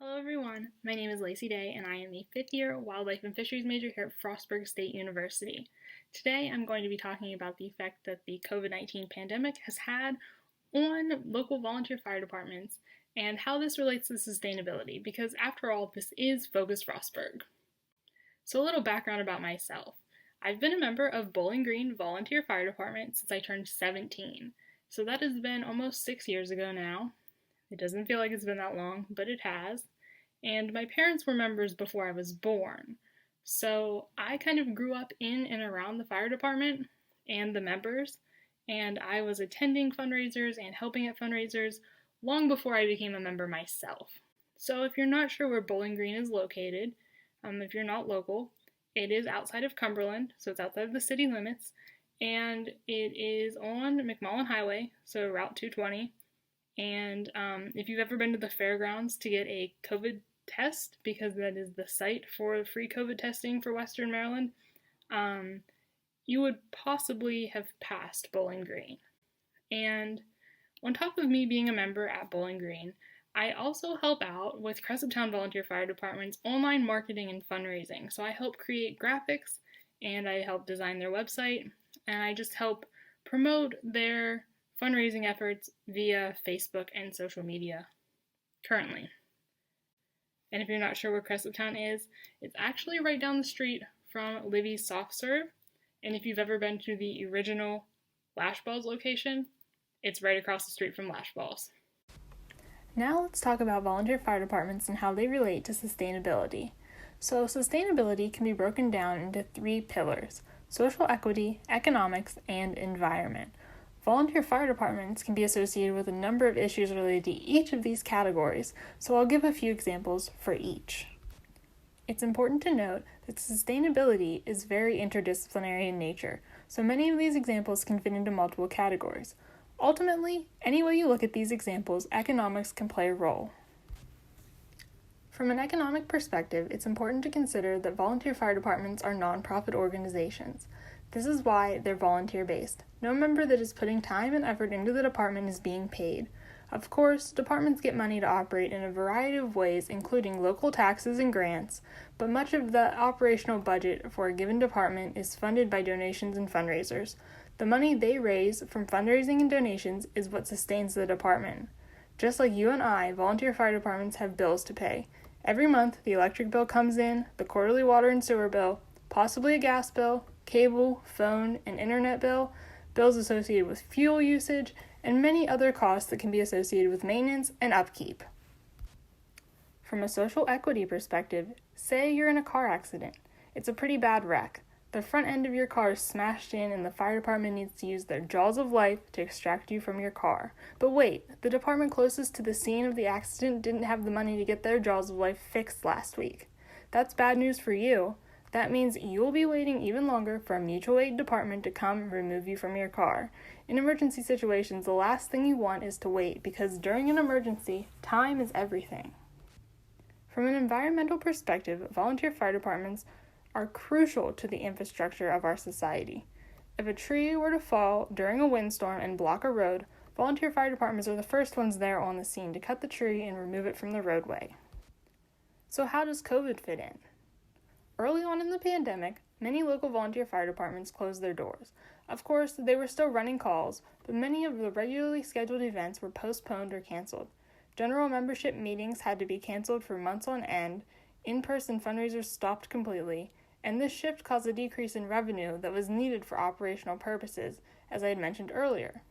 Hello everyone, my name is Lacey Day and I am a 5th year wildlife and fisheries major here at Frostburg State University. Today I'm going to be talking about the effect that the COVID-19 pandemic has had on local volunteer fire departments and how this relates to sustainability, because after all, this is Focus Frostburg. So a little background about myself. I've been a member of Bowling Green Volunteer Fire Department since I turned 17. So that has been almost 6 years ago now. It doesn't feel like it's been that long, but it has. And my parents were members before I was born. So I kind of grew up in and around the fire department and the members, and I was attending fundraisers and helping at fundraisers long before I became a member myself. So if you're not sure where Bowling Green is located, if you're not local, it is outside of Cumberland, so it's outside of the city limits, and it is on McMullen Highway, so Route 220. And if you've ever been to the fairgrounds to get a COVID test, because that is the site for free COVID testing for Western Maryland, you would possibly have passed Bowling Green. And on top of me being a member at Bowling Green, I also help out with Cresaptown Volunteer Fire Department's online marketing and fundraising. So I help create graphics, and I help design their website, and I just help promote their fundraising efforts via Facebook and social media currently. And if you're not sure where Cresaptown is, it's actually right down the street from Libby's Soft Serve. And if you've ever been to the original Lash Balls location, it's right across the street from Lash Balls. Now let's talk about volunteer fire departments and how they relate to sustainability. So sustainability can be broken down into 3 pillars: social equity, economics, and environment. Volunteer fire departments can be associated with a number of issues related to each of these categories, so I'll give a few examples for each. It's important to note that sustainability is very interdisciplinary in nature, so many of these examples can fit into multiple categories. Ultimately, any way you look at these examples, economics can play a role. From an economic perspective, it's important to consider that volunteer fire departments are nonprofit organizations. This is why they're volunteer-based. No member that is putting time and effort into the department is being paid. Of course, departments get money to operate in a variety of ways, including local taxes and grants, but much of the operational budget for a given department is funded by donations and fundraisers. The money they raise from fundraising and donations is what sustains the department. Just like you and I, volunteer fire departments have bills to pay. Every month, the electric bill comes in, the quarterly water and sewer bill, possibly a gas bill, cable, phone, and internet bill, bills associated with fuel usage, and many other costs that can be associated with maintenance and upkeep. From a social equity perspective, say you're in a car accident. It's a pretty bad wreck. The front end of your car is smashed in and the fire department needs to use their jaws of life to extract you from your car. But wait, the department closest to the scene of the accident didn't have the money to get their jaws of life fixed last week. That's bad news for you. That means you will be waiting even longer for a mutual aid department to come remove you from your car. In emergency situations, the last thing you want is to wait, because during an emergency, time is everything. From an environmental perspective, volunteer fire departments are crucial to the infrastructure of our society. If a tree were to fall during a windstorm and block a road, volunteer fire departments are the first ones there on the scene to cut the tree and remove it from the roadway. So how does COVID fit in? Early on in the pandemic, many local volunteer fire departments closed their doors. Of course, they were still running calls, but many of the regularly scheduled events were postponed or canceled. General membership meetings had to be canceled for months on end, in-person fundraisers stopped completely, and this shift caused a decrease in revenue that was needed for operational purposes, as I had mentioned earlier.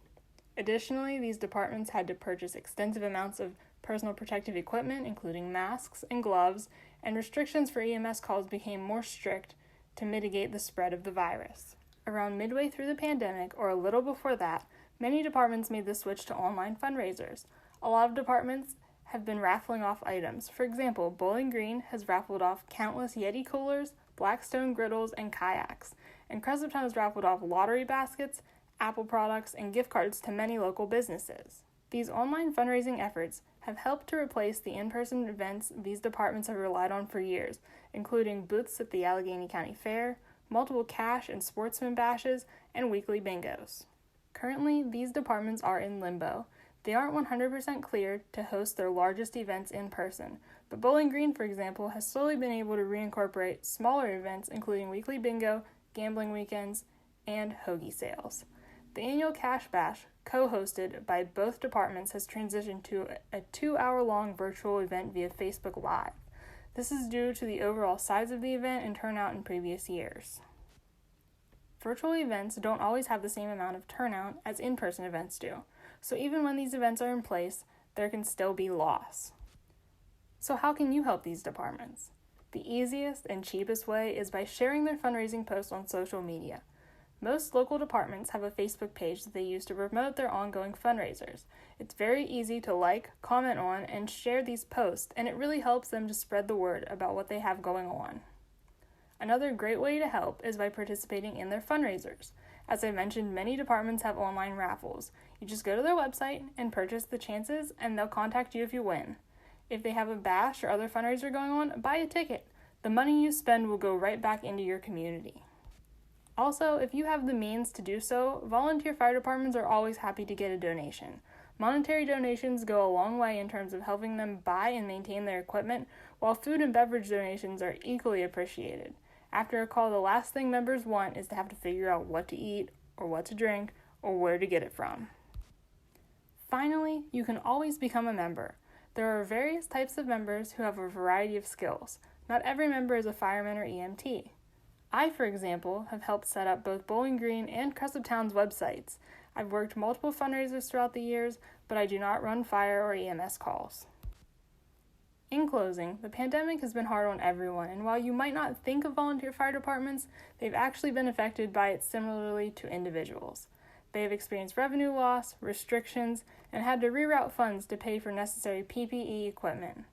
Additionally, these departments had to purchase extensive amounts of personal protective equipment, including masks and gloves, and restrictions for EMS calls became more strict to mitigate the spread of the virus. Around midway through the pandemic, or a little before that, many departments made the switch to online fundraisers. A lot of departments have been raffling off items. For example, Bowling Green has raffled off countless Yeti coolers, Blackstone griddles, and kayaks, and Cresaptown has raffled off lottery baskets, Apple products, and gift cards to many local businesses. These online fundraising efforts have helped to replace the in-person events these departments have relied on for years, including booths at the Allegheny County Fair, multiple cash and sportsman bashes, and weekly bingos. Currently, these departments are in limbo. They aren't 100% cleared to host their largest events in person, but Bowling Green, for example, has slowly been able to reincorporate smaller events including weekly bingo, gambling weekends, and hoagie sales. The annual Cash Bash, co-hosted by both departments, has transitioned to a 2-hour-long virtual event via Facebook Live. This is due to the overall size of the event and turnout in previous years. Virtual events don't always have the same amount of turnout as in-person events do, so even when these events are in place, there can still be loss. So how can you help these departments? The easiest and cheapest way is by sharing their fundraising posts on social media. Most local departments have a Facebook page that they use to promote their ongoing fundraisers. It's very easy to like, comment on, and share these posts, and it really helps them to spread the word about what they have going on. Another great way to help is by participating in their fundraisers. As I mentioned, many departments have online raffles. You just go to their website and purchase the chances, and they'll contact you if you win. If they have a bash or other fundraiser going on, buy a ticket. The money you spend will go right back into your community. Also, if you have the means to do so, volunteer fire departments are always happy to get a donation. Monetary donations go a long way in terms of helping them buy and maintain their equipment, while food and beverage donations are equally appreciated. After a call, the last thing members want is to have to figure out what to eat, or what to drink, or where to get it from. Finally, you can always become a member. There are various types of members who have a variety of skills. Not every member is a fireman or EMT. I, for example, have helped set up both Bowling Green and Crescent Town's websites. I've worked multiple fundraisers throughout the years, but I do not run fire or EMS calls. In closing, the pandemic has been hard on everyone, and while you might not think of volunteer fire departments, they've actually been affected by it similarly to individuals. They have experienced revenue loss, restrictions, and had to reroute funds to pay for necessary PPE equipment.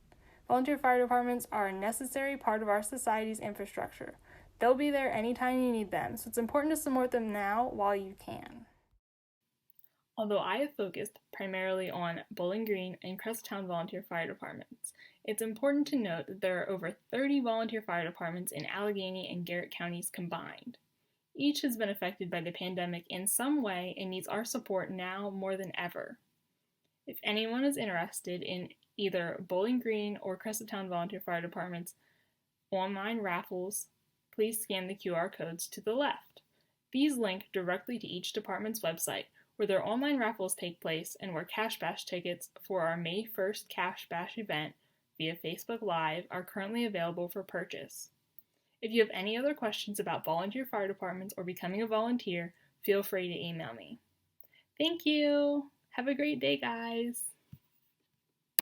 Volunteer fire departments are a necessary part of our society's infrastructure. They'll be there anytime you need them, so it's important to support them now while you can. Although I have focused primarily on Bowling Green and Cresttown volunteer fire departments, it's important to note that there are over 30 volunteer fire departments in Allegheny and Garrett counties combined. Each has been affected by the pandemic in some way and needs our support now more than ever. If anyone is interested in either Bowling Green or Cresttown volunteer fire departments online raffles, please scan the QR codes to the left. These link directly to each department's website, where their online raffles take place and where Cash Bash tickets for our May 1st Cash Bash event via Facebook Live are currently available for purchase. If you have any other questions about volunteer fire departments or becoming a volunteer, feel free to email me. Thank you! Have a great day, guys!